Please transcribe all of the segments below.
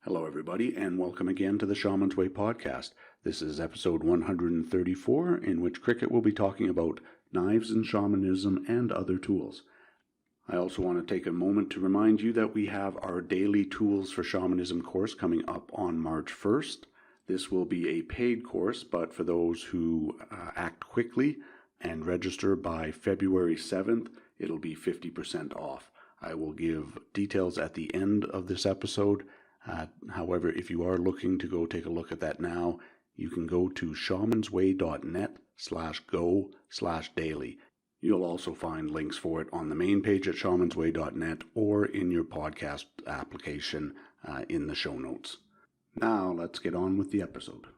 Hello, everybody, and welcome again to the Shaman's Way podcast. This is episode 134, in which Kriket will be talking about knives and shamanism and other tools. I also want to take a moment to remind you that we have our daily Tools for Shamanism course coming up on March 1st. This will be a paid course, but for those who act quickly and register by February 7th, it'll be 50% off. I will give details at the end of this episode. However, if you are looking to go take a look at that now, you can go to shamansway.net/go/daily. You'll also find links for it on the main page at shamansway.net or in your podcast application in the show notes. Now, let's get on with the episode.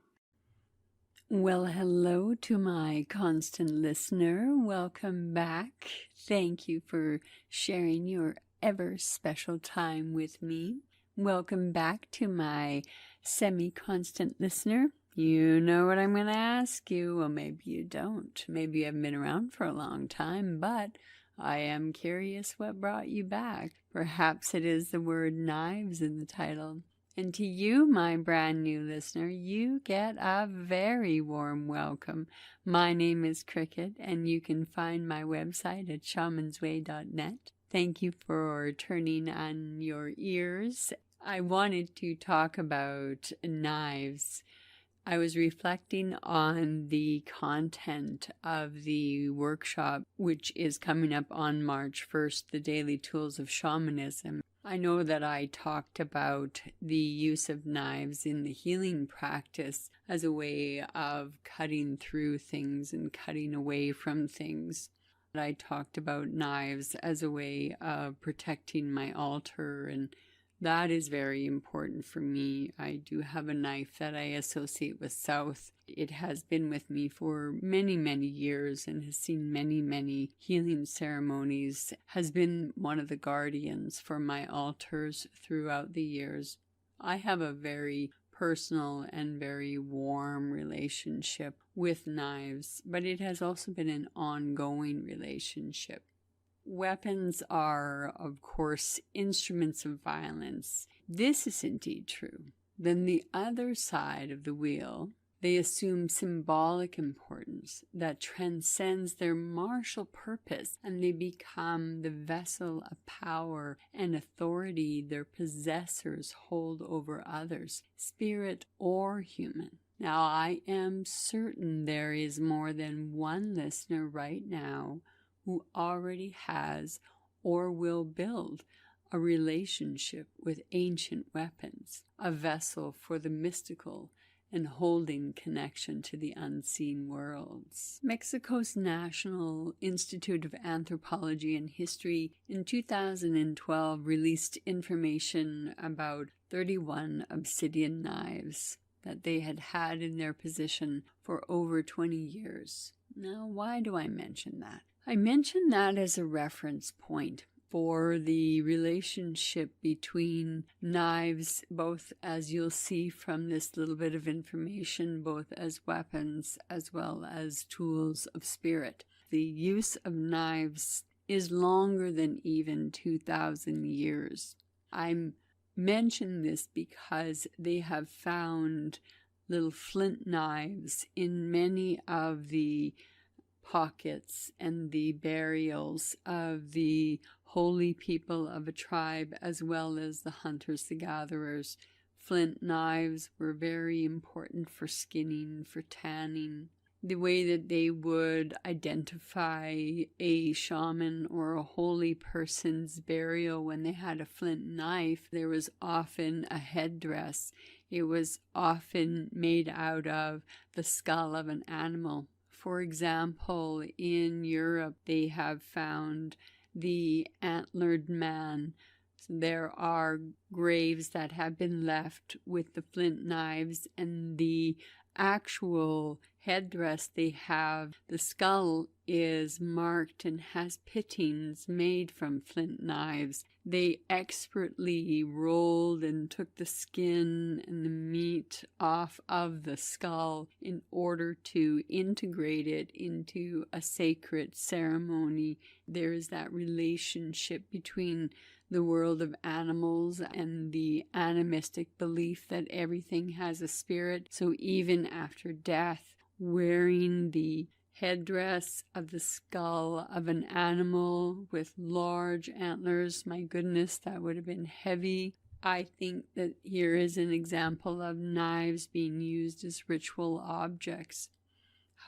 Well, hello to my constant listener. Welcome back. Thank you for sharing your ever special time with me. Welcome back to my semi-constant listener. You know what I'm going to ask you. Well, maybe you don't. Maybe you haven't been around for a long time, but I am curious what brought you back. Perhaps it is the word knives in the title. And to you, my brand new listener, you get a very warm welcome. My name is Kriket, and you can find my website at shamansway.net. Thank you for turning on your ears. I wanted to talk about knives. I was reflecting on the content of the workshop, which is coming up on March 1st, the Daily Tools of Shamanism. I know that I talked about the use of knives in the healing practice as a way of cutting through things and cutting away from things. I talked about knives as a way of protecting my altar, and that is very important for me. I do have a knife that I associate with South. It has been with me for many, many years and has seen many, many healing ceremonies, has been one of the guardians for my altars throughout the years. I have a very personal and very warm relationship with knives, but it has also been an ongoing relationship. Weapons are, of course, instruments of violence. This is indeed true. Then the other side of the wheel, they assume symbolic importance that transcends their martial purpose, and they become the vessel of power and authority their possessors hold over others, spirit or human. Now, I am certain there is more than one listener right now who already has or will build a relationship with ancient weapons, a vessel for the mystical and holding connection to the unseen worlds. Mexico's National Institute of Anthropology and History in 2012 released information about 31 obsidian knives that they had had in their possession for over 20 years. Now, why do I mention that? I mention that as a reference point for the relationship between knives, both, as you'll see from this little bit of information, both as weapons as well as tools of spirit. The use of knives is longer than even 2,000 years. I mention this because they have found little flint knives in many of the pockets and the burials of the holy people of a tribe, as well as the hunters, the gatherers. Flint knives were very important for skinning, for tanning. The way that they would identify a shaman or a holy person's burial when they had a flint knife, there was often a headdress. It was often made out of the skull of an animal. For example, in Europe, they have found the antlered man. There are graves that have been left with the flint knives, and the actual headdress they have, the skull is marked and has pittings made from flint knives. They expertly rolled and took the skin and the meat off of the skull in order to integrate it into a sacred ceremony. There is that relationship between the world of animals and the animistic belief that everything has a spirit. So even after death, wearing the headdress of the skull of an animal with large antlers, my goodness, that would have been heavy. I think that here is an example of knives being used as ritual objects.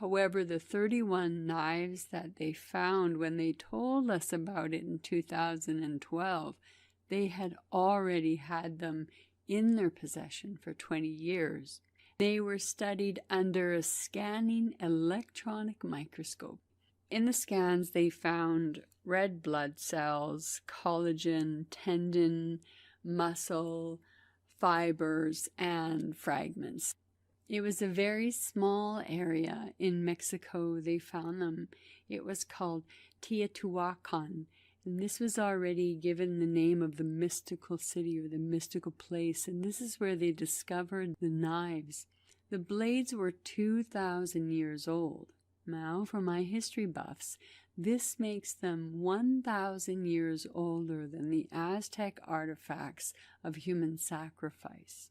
However, the 31 knives that they found when they told us about it in 2012, they had already had them in their possession for 20 years. They were studied under a scanning electronic microscope. In the scans, they found red blood cells, collagen, tendon, muscle, fibers, and fragments. It was a very small area in Mexico they found them. It was called Teotihuacan, and this was already given the name of the mystical city or the mystical place, and this is where they discovered the knives. The blades were 2,000 years old. Now, for my history buffs, this makes them 1,000 years older than the Aztec artifacts of human sacrifice.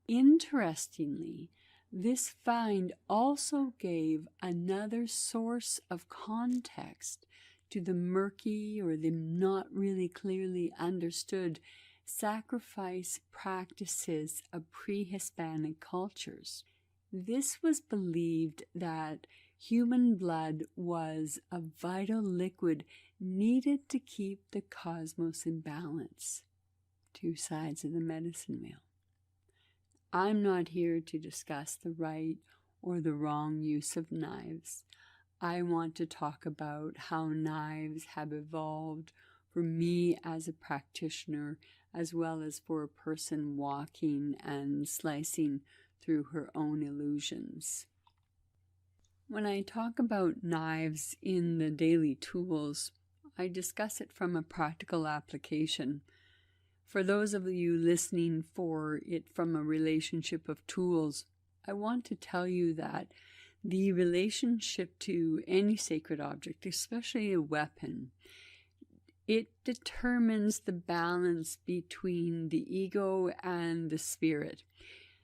Interestingly, this find also gave another source of context to the murky or the not really clearly understood sacrifice practices of pre-Hispanic cultures. This was believed that human blood was a vital liquid needed to keep the cosmos in balance. Two sides of the medicine wheel. I'm not here to discuss the right or the wrong use of knives. I want to talk about how knives have evolved for me as a practitioner, as well as for a person walking and slicing through her own illusions. When I talk about knives in the daily tools, I discuss it from a practical application. For those of you listening for it from a relationship of tools, I want to tell you that the relationship to any sacred object, especially a weapon, it determines the balance between the ego and the spirit.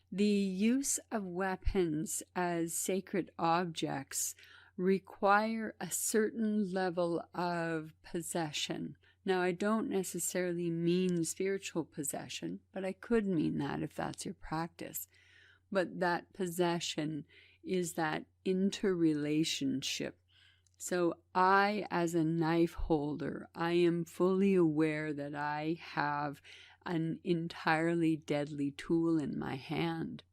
The use of weapons as sacred objects require a certain level of possession. Now, I don't necessarily mean spiritual possession, but I could mean that if that's your practice. But that possession is that interrelationship. So I, as a knife holder, I am fully aware that I have an entirely deadly tool in my hand.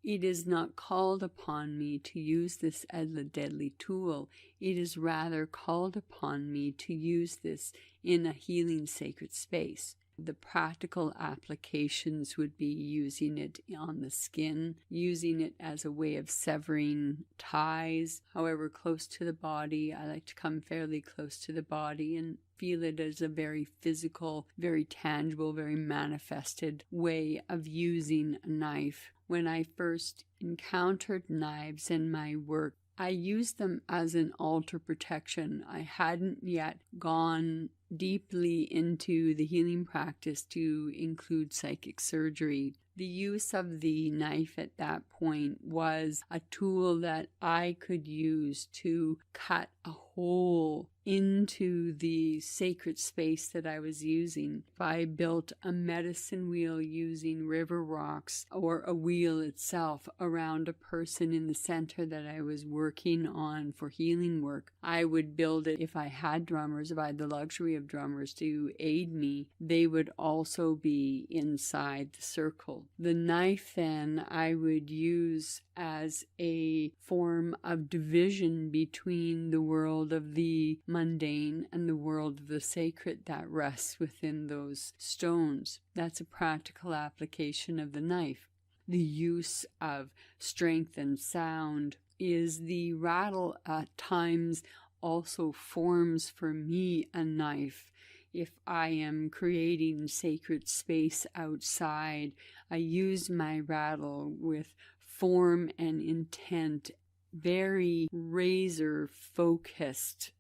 It is not called upon me to use this as a deadly tool. It is rather called upon me to use this in a healing sacred space. The practical applications would be using it on the skin, using it as a way of severing ties, however close to the body. I like to come fairly close to the body and feel it as a very physical, very tangible, very manifested way of using a knife. When I first encountered knives in my work, I used them as an altar protection. I hadn't yet gone deeply into the healing practice to include psychic surgery. The use of the knife at that point was a tool that I could use to cut a hole into the sacred space that I was using. If I built a medicine wheel using river rocks or a wheel itself around a person in the center that I was working on for healing work, I would build it. If I had drummers, if I had the luxury of drummers to aid me, they would also be inside the circle. The knife then I would use as a form of division between the world of the mundane and the world of the sacred that rests within those stones. That's a practical application of the knife. The use of strength and sound is the rattle at times also forms for me a knife. If I am creating sacred space outside, I use my rattle with form and intent, very razor focused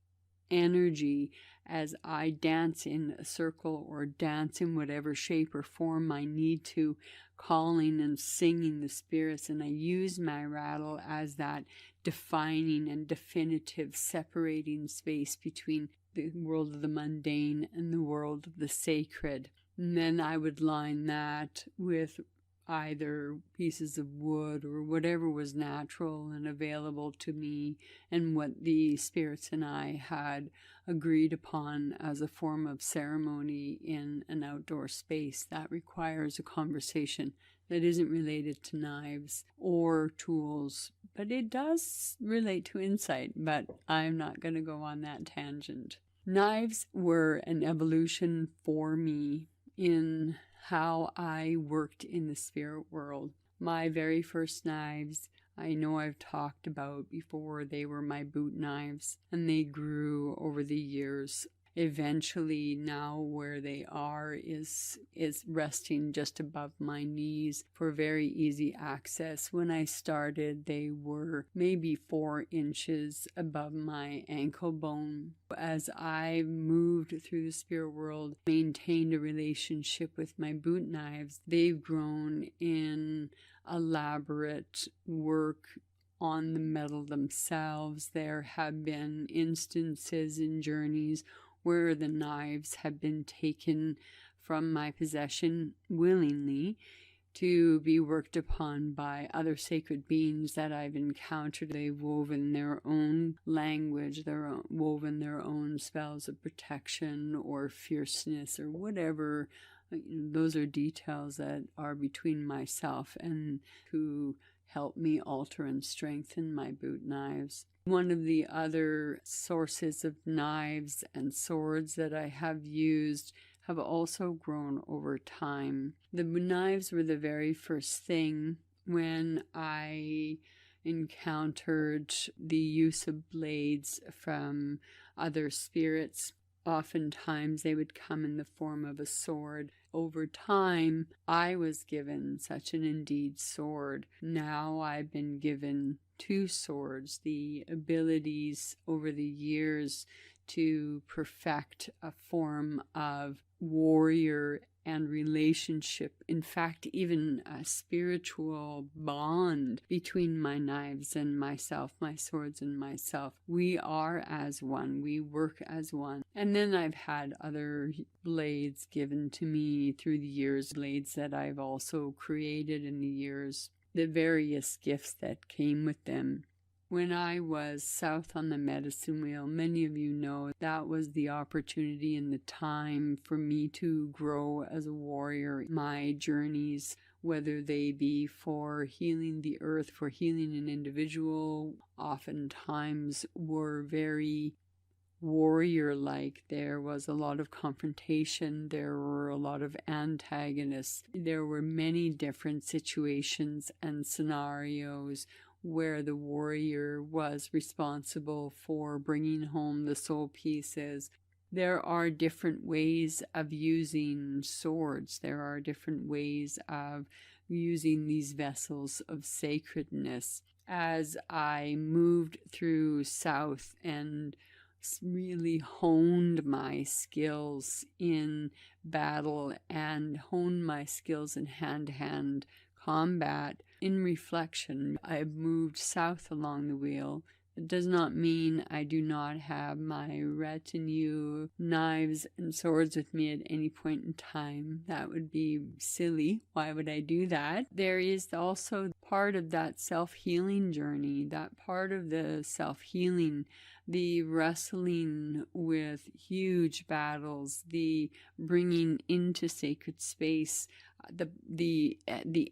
energy as I dance in a circle or dance in whatever shape or form I need to, calling and singing the spirits. And I use my rattle as that defining and definitive separating space between the world of the mundane and the world of the sacred. And then I would line that with either pieces of wood or whatever was natural and available to me, and what the spirits and I had agreed upon as a form of ceremony in an outdoor space that requires a conversation that isn't related to knives or tools, but it does relate to insight. But I'm not going to go on that tangent. Knives were an evolution for me in how I worked in the spirit world. My very first knives, I know I've talked about before, they were my boot knives, and they grew over the years. Eventually, now where they are is resting just above my knees for very easy access. When I started, they were maybe 4 inches above my ankle bone. As I moved through the spirit world, maintained a relationship with my boot knives, they've grown in elaborate work on the metal themselves. There have been instances in journeys where the knives have been taken from my possession willingly to be worked upon by other sacred beings that I've encountered. They've woven their own language, woven their own spells of protection or fierceness or whatever. Those are details that are between myself and who help me alter and strengthen my boot knives. One of the other sources of knives and swords that I have used have also grown over time. The knives were the very first thing when I encountered the use of blades from other spirits. Oftentimes they would come in the form of a sword. Over time, I was given such an indeed sword. Now I've been given 2 swords, the abilities over the years to perfect a form of warrior and relationship, in fact, even a spiritual bond between my knives and myself, my swords and myself. We are as one, we work as one. And then I've had other blades given to me through the years, blades that I've also created in the years, the various gifts that came with them. When I was south on the medicine wheel, many of you know that was the opportunity and the time for me to grow as a warrior. My journeys, whether they be for healing the earth, for healing an individual, oftentimes were very warrior-like. There was a lot of confrontation. There were a lot of antagonists. There were many different situations and scenarios where the warrior was responsible for bringing home the soul pieces. There are different ways of using swords. There are different ways of using these vessels of sacredness. As I moved through South and really honed my skills in battle and honed my skills in hand-to-hand combat, in reflection, I've moved south along the wheel. It does not mean I do not have my retinue, knives, and swords with me at any point in time. That would be silly. Why would I do that? There is also part of that self-healing journey, that part of the self-healing, the wrestling with huge battles, the bringing into sacred space, the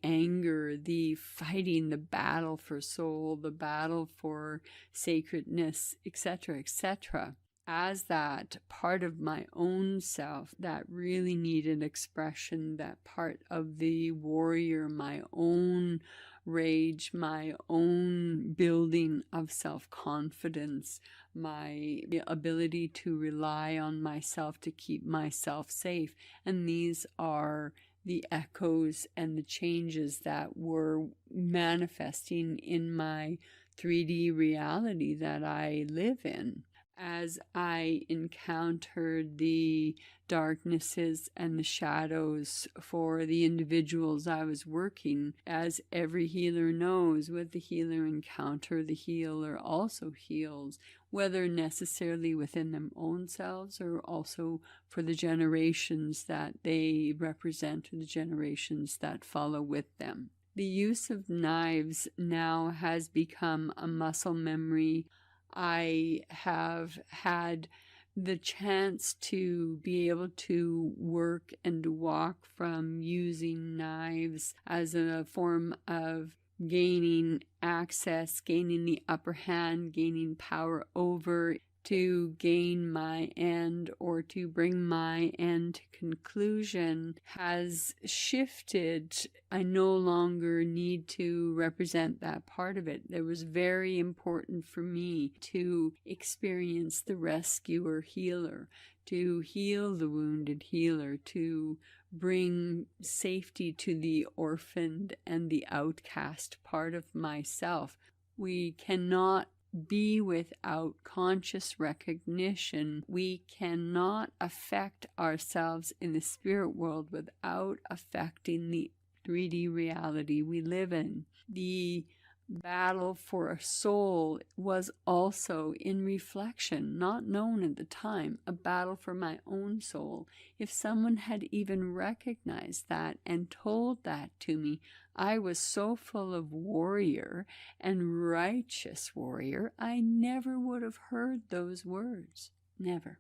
anger, the fighting, the battle for soul, the battle for sacredness, etc., etc. As that part of my own self that really needed expression, that part of the warrior, my own rage, my own building of self-confidence, my ability to rely on myself to keep myself safe. And these are the echoes and the changes that were manifesting in my 3D reality that I live in. as I encountered the darknesses and the shadows for the individuals I was working, as every healer knows, with the healer encounter, the healer also heals, whether necessarily within their own selves or also for the generations that they represent or the generations that follow with them. The use of knives now has become a muscle memory. I have had the chance to be able to work and walk from using knives as a form of gaining access, gaining the upper hand, gaining power over, to gain my end or to bring my end to conclusion has shifted. I no longer need to represent that part of it. It was very important for me to experience the rescuer healer, to heal the wounded healer, to bring safety to the orphaned and the outcast part of myself. We cannot be without conscious recognition. We cannot affect ourselves in the spirit world without affecting the 3D reality we live in. The battle for a soul was also, in reflection, not known at the time, a battle for my own soul. If someone had even recognized that and told that to me, I was so full of warrior and righteous warrior, I never would have heard those words. Never.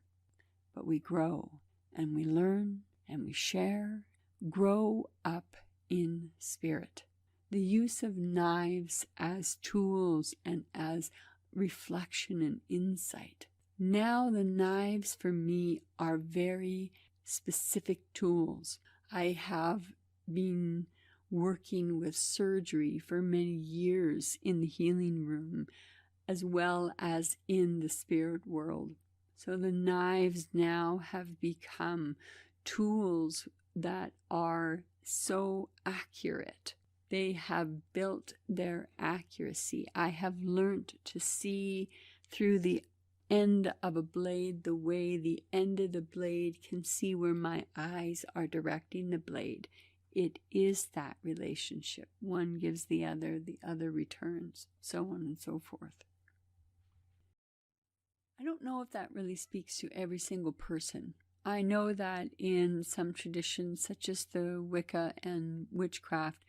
But we grow and we learn and we share, grow up in spirit. The use of knives as tools and as reflection and insight. Now the knives for me are very specific tools. I have been working with surgery for many years in the healing room, as well as in the spirit world. So the knives now have become tools that are so accurate. They have built their accuracy. I have learned to see through the end of a blade the way the end of the blade can see where my eyes are directing the blade. It is that relationship. One gives the other returns, so on and so forth. I don't know if that really speaks to every single person. I know that in some traditions, such as the Wicca and witchcraft,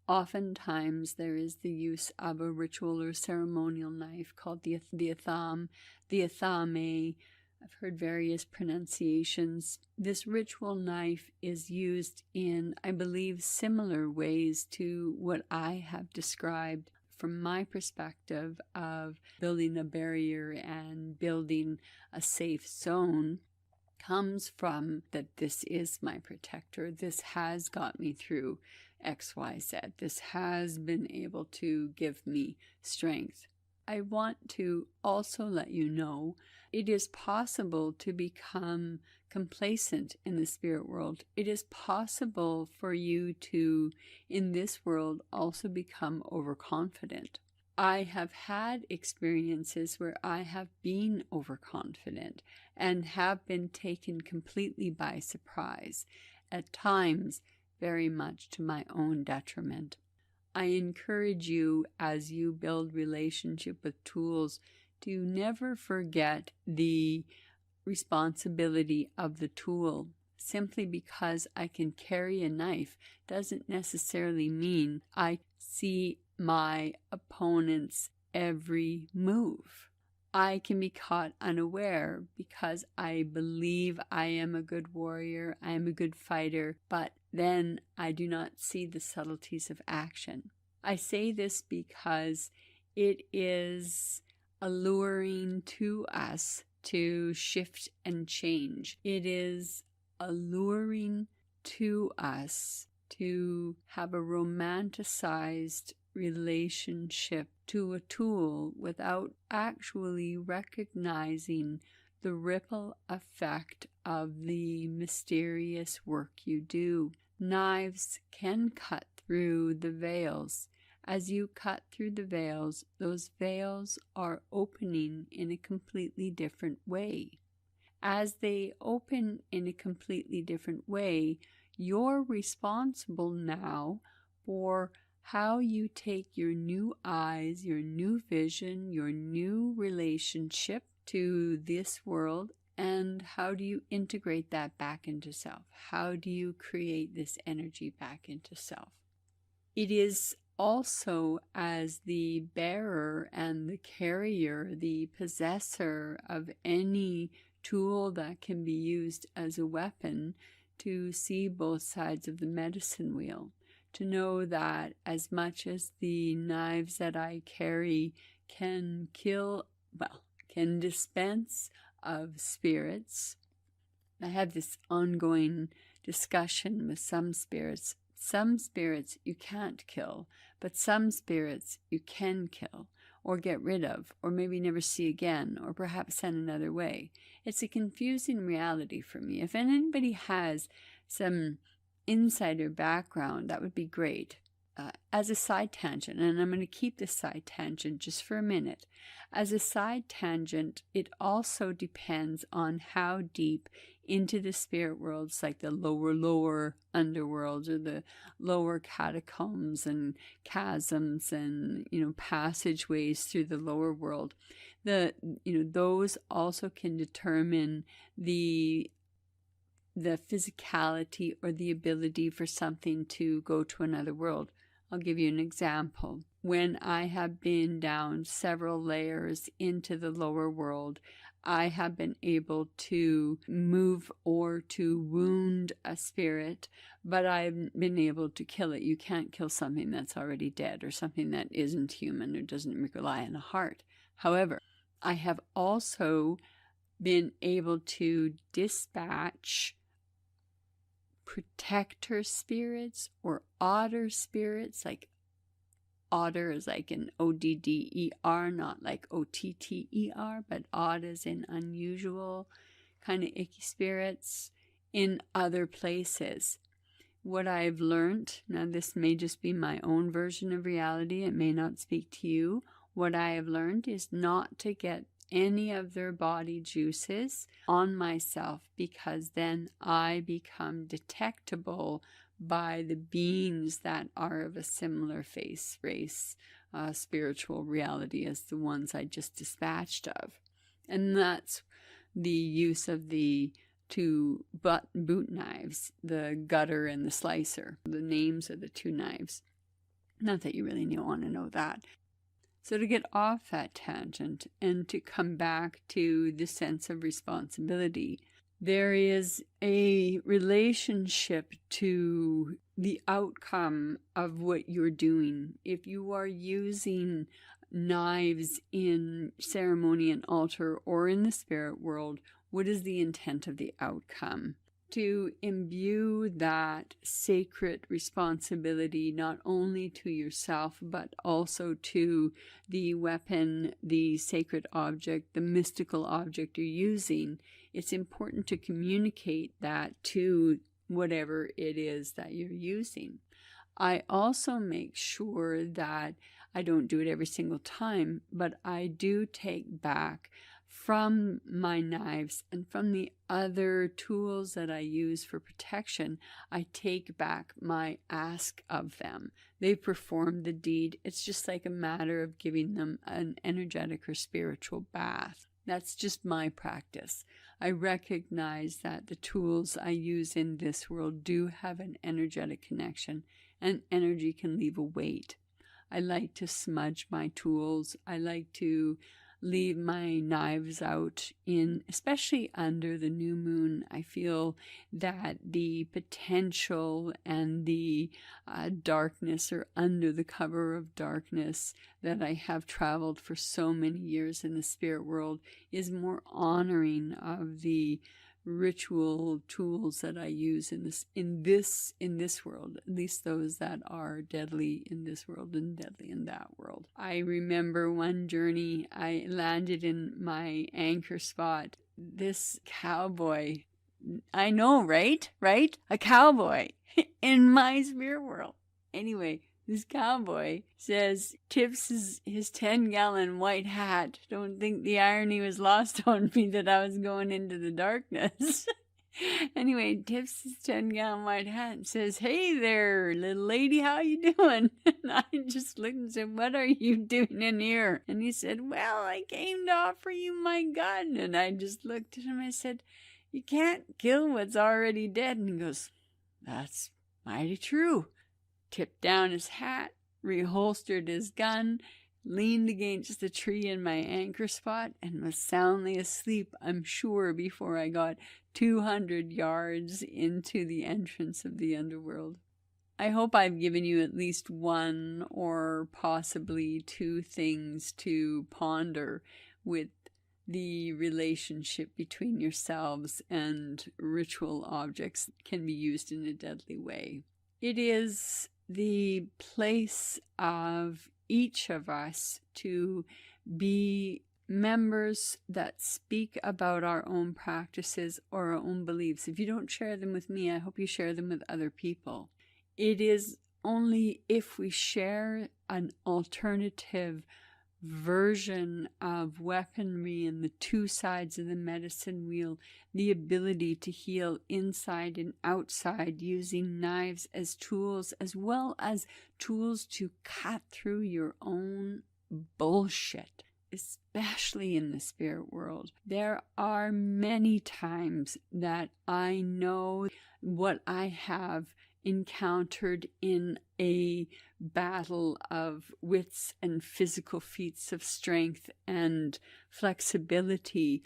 oftentimes there is the use of a ritual or ceremonial knife called the atham, the athame. I've heard various pronunciations. This ritual knife is used in, I believe, similar ways to what I have described from my perspective of building a barrier and building a safe zone. Comes from that this is my protector. This has got me through XYZ. This has been able to give me strength. I want to also let you know it is possible to become complacent in the spirit world. It is possible for you to, in this world, also become overconfident. I have had experiences where I have been overconfident and have been taken completely by surprise, at times very much to my own detriment. I encourage you, as you build relationship with tools, to never forget the responsibility of the tool. Simply because I can carry a knife doesn't necessarily mean I see my opponent's every move. I can be caught unaware because I believe I am a good warrior, I am a good fighter, but then I do not see the subtleties of action. I say this because it is alluring to us to shift and change. It is alluring to us to have a romanticized relationship to a tool without actually recognizing the ripple effect of the mysterious work you do. Knives can cut through the veils As you cut through the veils, those veils are opening in a completely different way. As they open in a completely different way, you're responsible now for how you take your new eyes, your new vision, your new relationship to this world, and how do you integrate that back into self? How do you create this energy back into self? It is also as the bearer and the carrier, the possessor of any tool that can be used as a weapon, to see both sides of the medicine wheel, to know that as much as the knives that I carry can can dispense of spirits. I have this ongoing discussion with some spirits. Some spirits you can't kill, but some spirits you can kill, or get rid of, or maybe never see again, or perhaps send another way. It's a confusing reality for me. If anybody has some insider background, that would be great. As a side tangent, and I'm going to keep this side tangent just for a minute. As a side tangent, it also depends on how deep into the spirit worlds, like the lower underworlds, or the lower catacombs and chasms and passageways through the lower world. Those also can determine the physicality or the ability for something to go to another world. I'll give you an example. When I have been down several layers into the lower world, I have been able to move or to wound a spirit, but I've been able to kill it. You can't kill something that's already dead, or something that isn't human or doesn't rely on a heart. However, I have also been able to dispatch protector spirits or otter spirits. Like otter is like an O-D-D-E-R, not like O-T-T-E-R, but odd as in unusual, kind of icky spirits in other places. What I've learned, now this may just be my own version of reality, it may not speak to you. What I have learned is not to get any of their body juices on myself, because then I become detectable by the beings that are of a similar race, spiritual reality as the ones I just dispatched of. And that's the use of the two boot knives, the gutter and the slicer. The names of the two knives. Not that you really want to know that. So to get off that tangent and to come back to the sense of responsibility, there is a relationship to the outcome of what you're doing. If you are using knives in ceremony and altar or in the spirit world, what is the intent of the outcome? To imbue that sacred responsibility not only to yourself, but also to the weapon, the sacred object, the mystical object you're using. It's important to communicate that to whatever it is that you're using. I also make sure that I don't do it every single time, but I do take back from my knives and from the other tools that I use for protection. I take back my ask of them. They perform the deed. It's just like a matter of giving them an energetic or spiritual bath. That's just my practice. I recognize that the tools I use in this world do have an energetic connection, and energy can leave a weight. I like to smudge my tools. I like to leave my knives out especially under the new moon. I feel that the potential and the darkness, or under the cover of darkness, that I have traveled for so many years in the spirit world is more honoring of the ritual tools that I use in this world, at least those that are deadly in this world and deadly in that world. I remember one journey I landed in my anchor spot. This cowboy, I know, right? A cowboy in my spirit world. Anyway, This cowboy says, tips his 10-gallon white hat. Don't think the irony was lost on me that I was going into the darkness. Anyway, tips his 10-gallon white hat and says, "Hey there, little lady, how you doing?" And I just looked and said, "What are you doing in here?" And he said, "Well, I came to offer you my gun." And I just looked at him. I said, "You can't kill what's already dead." And he goes, "That's mighty true." Tipped down his hat, reholstered his gun, leaned against the tree in my anchor spot, and was soundly asleep, I'm sure, before I got 200 yards into the entrance of the underworld. I hope I've given you at least one or possibly two things to ponder with the relationship between yourselves and ritual objects that can be used in a deadly way. It is the place of each of us to be members that speak about our own practices or our own beliefs. If you don't share them with me, I hope you share them with other people. It is only if we share an alternative version of weaponry and the two sides of the medicine wheel, the ability to heal inside and outside using knives as tools, as well as tools to cut through your own bullshit, especially in the spirit world. There are many times that I know what I have encountered in a battle of wits and physical feats of strength and flexibility.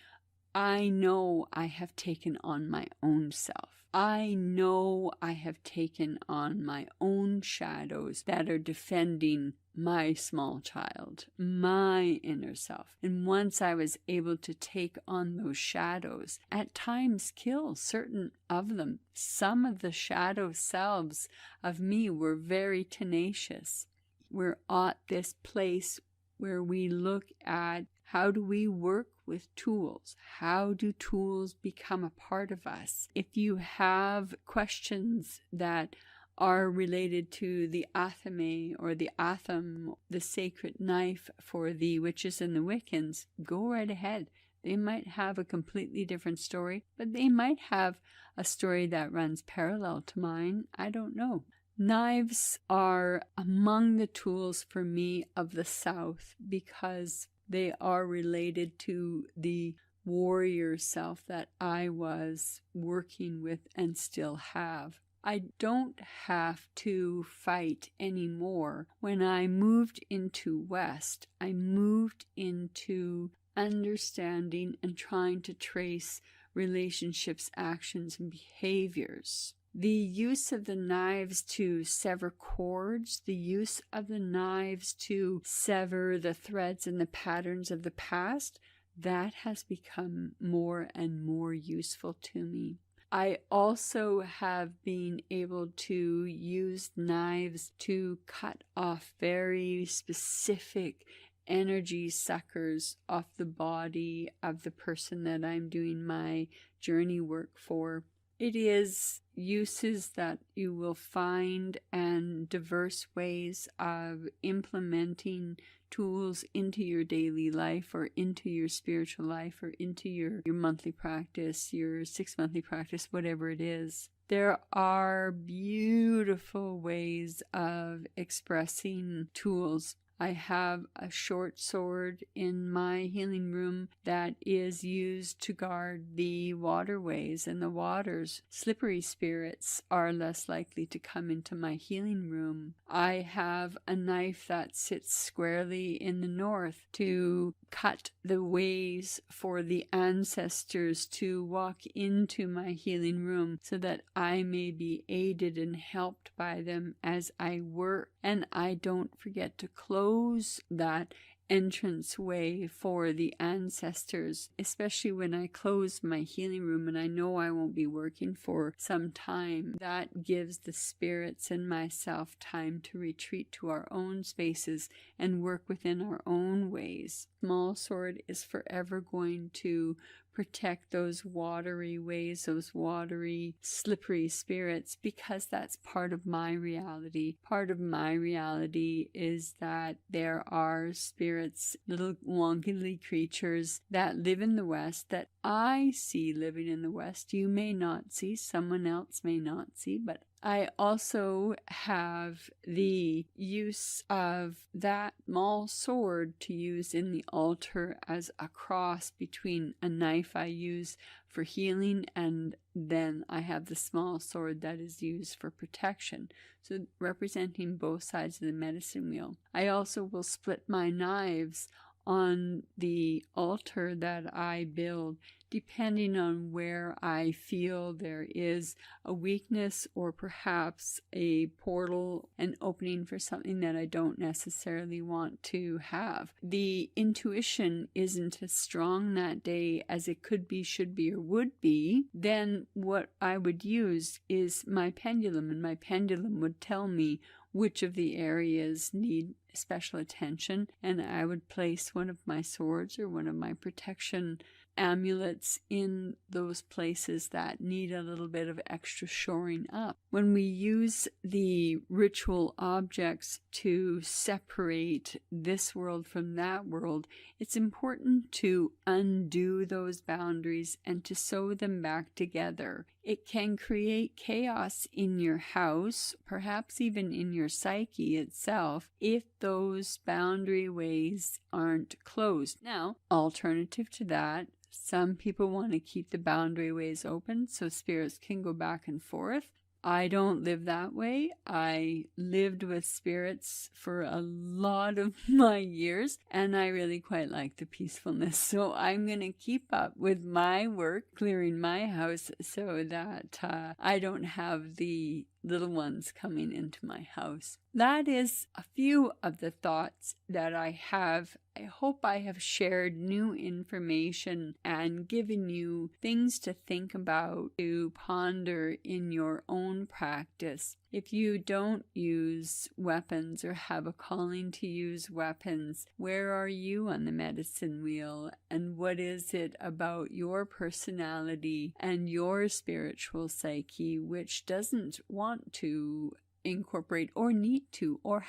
I know I have taken on my own self. I know I have taken on my own shadows that are defending my small child, my inner self. And once I was able to take on those shadows, at times kill certain of them. Some of the shadow selves of me were very tenacious. We're at this place where we look at how do we work with tools? How do tools become a part of us? If you have questions that are related to the athame or the atham, the sacred knife for the witches and the Wiccans, go right ahead. They might have a completely different story, but they might have a story that runs parallel to mine. I don't know. Knives are among the tools for me of the South because they are related to the warrior self that I was working with and still have. I don't have to fight anymore. When I moved into West, I moved into understanding and trying to trace relationships, actions, and behaviors. The use of the knives to sever cords, the use of the knives to sever the threads and the patterns of the past, that has become more and more useful to me. I also have been able to use knives to cut off very specific energy suckers off the body of the person that I'm doing my journey work for. It is uses that you will find and diverse ways of implementing tools into your daily life or into your spiritual life or into your monthly practice, your 6-monthly practice, whatever it is. There are beautiful ways of expressing tools. I have a short sword in my healing room that is used to guard the waterways and the waters. Slippery spirits are less likely to come into my healing room. I have a knife that sits squarely in the north to cut the ways for the ancestors to walk into my healing room so that I may be aided and helped by them as I work. And I don't forget to close that entrance way for the ancestors, especially when I close my healing room and I know I won't be working for some time. That gives the spirits and myself time to retreat to our own spaces and work within our own ways. Small sword is forever going to protect those watery ways, those watery, slippery spirits, because that's part of my reality. Part of my reality is that there are spirits, little wonky creatures that live in the West that I see living in the West. You may not see, someone else may not see, but I also have the use of that small sword to use in the altar as a cross between a knife I use for healing, and then I have the small sword that is used for protection. So representing both sides of the medicine wheel. I also will split my knives on the altar that I build, depending on where I feel there is a weakness or perhaps a portal, an opening for something that I don't necessarily want to have. The intuition isn't as strong that day as it could be, should be, or would be. Then what I would use is my pendulum, and my pendulum would tell me which of the areas need special attention, and I would place one of my swords or one of my protection amulets in those places that need a little bit of extra shoring up. When we use the ritual objects to separate this world from that world, it's important to undo those boundaries and to sew them back together. It can create chaos in your house, perhaps even in your psyche itself, if those boundary ways aren't closed. Now, alternative to that, some people want to keep the boundary ways open so spirits can go back and forth. I don't live that way. I lived with spirits for a lot of my years, and I really quite like the peacefulness. So I'm going to keep up with my work, clearing my house, so that I don't have the little ones coming into my house. That is a few of the thoughts that I have. I hope I have shared new information and given you things to think about, to ponder in your own practice. If you don't use weapons or have a calling to use weapons, where are you on the medicine wheel? And what is it about your personality and your spiritual psyche which doesn't want to incorporate or need to or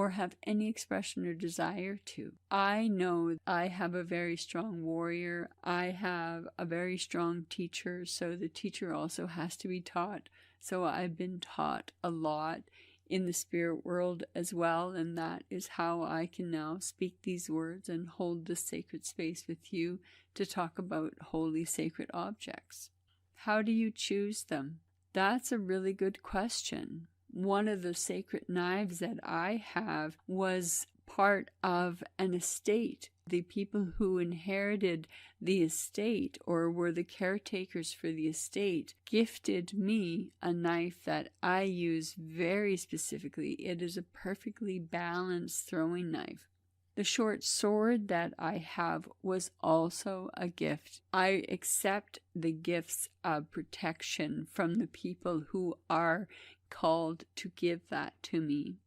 have any expression or desire to? I know I have a very strong warrior. I have a very strong teacher, so the teacher also has to be taught. So I've been taught a lot in the spirit world as well, and that is how I can now speak these words and hold this sacred space with you to talk about holy sacred objects. How do you choose them? That's a really good question. One of the sacred knives that I have was part of an estate. The people who inherited the estate or were the caretakers for the estate gifted me a knife that I use very specifically. It is a perfectly balanced throwing knife. The short sword that I have was also a gift. I accept the gifts of protection from the people who are called to give that to me.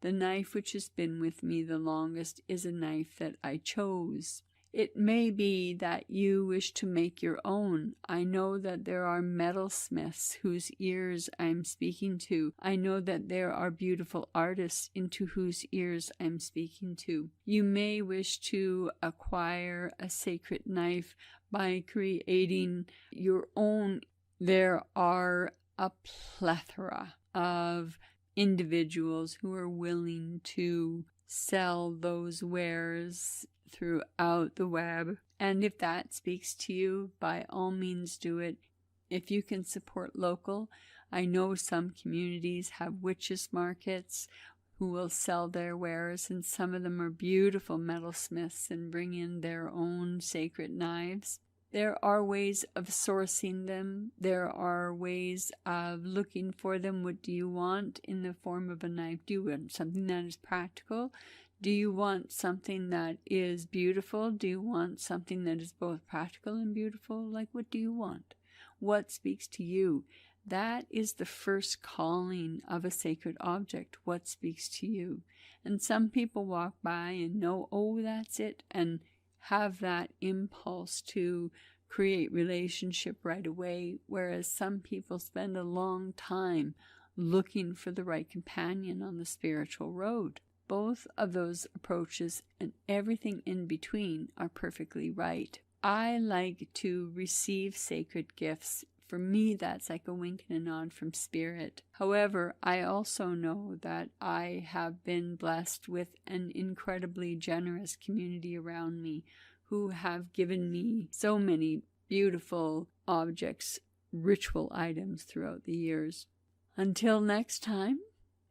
The knife which has been with me the longest is a knife that I chose. It may be that you wish to make your own. I know that there are metalsmiths whose ears I'm speaking to. I know that there are beautiful artists into whose ears I'm speaking to. You may wish to acquire a sacred knife by creating your own. There are a plethora of individuals who are willing to sell those wares throughout the web. And if that speaks to you, by all means do it. If you can support local, I know some communities have witches markets who will sell their wares, and some of them are beautiful metalsmiths and bring in their own sacred knives. There are ways of sourcing them. There are ways of looking for them. What do you want in the form of a knife? Do you want something that is practical? Do you want something that is beautiful? Do you want something that is both practical and beautiful? Like, what do you want? What speaks to you? That is the first calling of a sacred object. What speaks to you? And some people walk by and know, oh, that's it, and have that impulse to create relationship right away, whereas some people spend a long time looking for the right companion on the spiritual road. Both of those approaches and everything in between are perfectly right. I like to receive sacred gifts. For me, that's like a wink and a nod from Spirit. However, I also know that I have been blessed with an incredibly generous community around me who have given me so many beautiful objects, ritual items throughout the years. Until next time,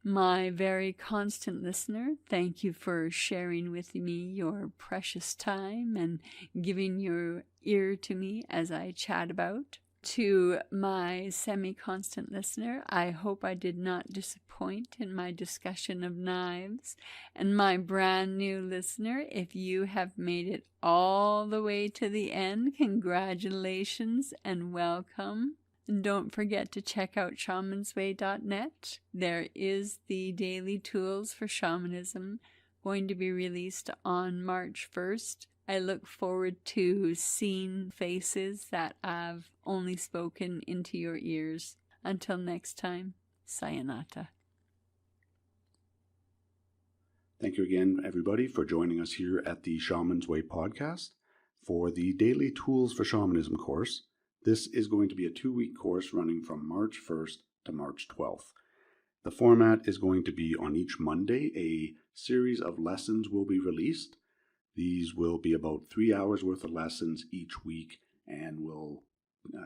my very constant listener, thank you for sharing with me your precious time and giving your ear to me as I chat about. To my semi-constant listener, I hope I did not disappoint in my discussion of knives. And my brand new listener, if you have made it all the way to the end, congratulations and welcome. And don't forget to check out shamansway.net. There is the daily tools for shamanism going to be released on March 1st. I look forward to seeing faces that I've only spoken into your ears. Until next time, sayonara. Thank you again, everybody, for joining us here at the Shaman's Way podcast for the Daily Tools for Shamanism course. This is going to be a 2-week course running from March 1st to March 12th. The format is going to be on each Monday, a series of lessons will be released. These will be about 3 hours worth of lessons each week and will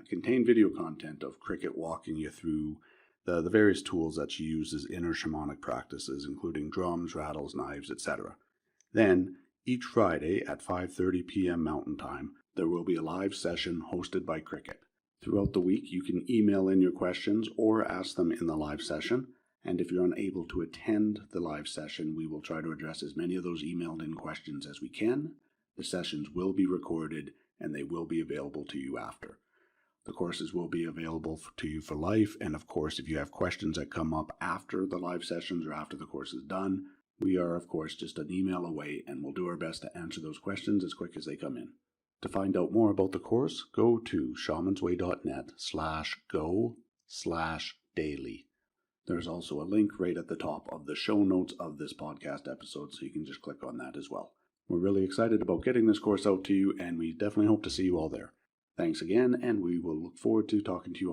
contain video content of Kriket walking you through the various tools that she uses in her shamanic practices, including drums, rattles, knives, etc. Then, each Friday at 5:30 p.m. Mountain Time, there will be a live session hosted by Kriket. Throughout the week, you can email in your questions or ask them in the live session. And if you're unable to attend the live session, we will try to address as many of those emailed in questions as we can. The sessions will be recorded and they will be available to you after. The courses will be available to you for life. And of course, if you have questions that come up after the live sessions or after the course is done, we are, of course, just an email away and we'll do our best to answer those questions as quick as they come in. To find out more about the course, go to shamansway.net/go/daily. There's also a link right at the top of the show notes of this podcast episode, so you can just click on that as well. We're really excited about getting this course out to you, and we definitely hope to see you all there. Thanks again, and we will look forward to talking to you